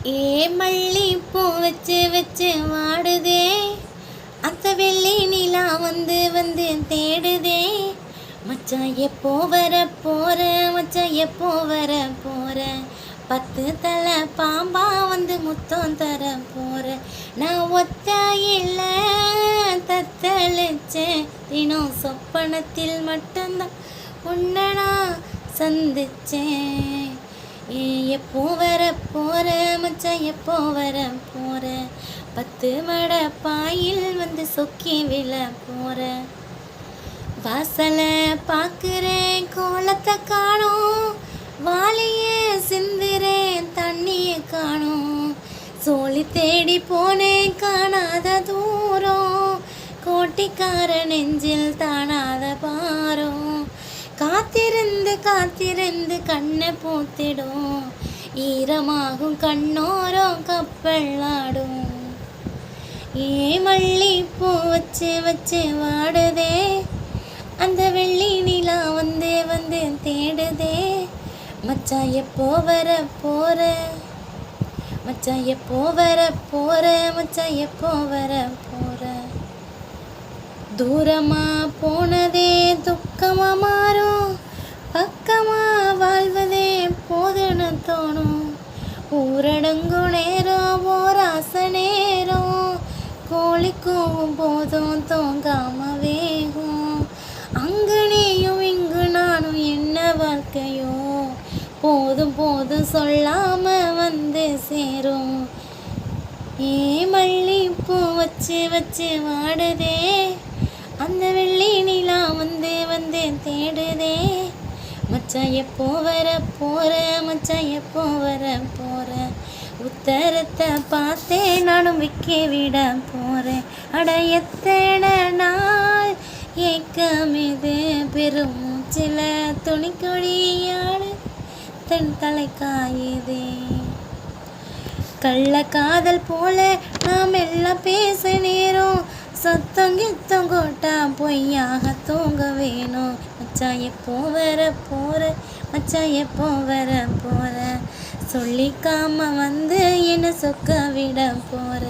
ஏ மல்லிப்பூ வச்சு வச்சு வாடுதே, அந்த வெள்ளி நிலா வந்து வந்து தேடுதே. மச்சான் எப்போ வர போற, மச்சான் எப்போ வர போற, 10 தலை பாம்பா வந்து முத்தம் தர போற. நான் ஒத்தையில தத்தளிச்சேன், தினம் சொப்பனத்தில் மட்டும்தான் உன்னை நான் சந்திச்சேன். எப்போ வர போற மச்சான், எப்போ வர போற, 10 மட பாயில் வந்து சொக்கி விழ போற. வாசல பார்க்குறேன் கோலத்தை காணோம், வாளிய சிந்துறேன் தண்ணிய காணோம். சோழி தேடி போனேன் காணாத தூரம், கோட்டிக்கார நெஞ்சில் தானாத பாரம். காத்திருந்து காத்திருந்து கண்ணை பூத்திடும், ஈரமாகும் கண்ணோரம் கப்பலாடும். ஏ மல்லிப்பூ வச்சு வச்சு வாடுதே, அந்த வெள்ளி நிலா வந்து வந்து தேடுதே. மச்சான் எப்போ வர போற, மச்சான் எப்போ வர போற, மச்சான் எப்போ வர போற. தூரமா போனதே துக்கமா மாறும், பக்கமா வாழ்வதே போதுன்னு தோணும். ஊரடங்கும் நேரம் ஓராச நேரம், கோழிக்கும் போதும் தூங்காம வேகும். அங்கு நீயும் இங்கு நானும் என்ன வாழ்க்கையோ, போதும் போதும் சொல்லாம வந்து சேரும். ஏ மல்லிப்பூ வச்சு வச்சு வாடுதே, அந்த வெள்ளி நிலா வந்து வந்து தேடுதே. மச்சான் எப்போ வர போற, மச்சான் எப்போ வர போற. உத்தரத்தை பார்த்தே நானும் விற்க விட போறேன். அட எத்தனை நாள் ஏக்கமிது, பெருமூச்சில துணிக்கொடியாடு தன் தலை காயுதே. கள்ள காதல் போல நாம் எல்லாம் பேச நேரம், சத்தம் கித்தம் கோட்டா பொய்யாக தூங்க வேணும். மச்சான் எப்போ வர போற, மச்சான் எப்போ வர போற, சொல்லிக்காம வந்து என்ன சொக்க விட போற.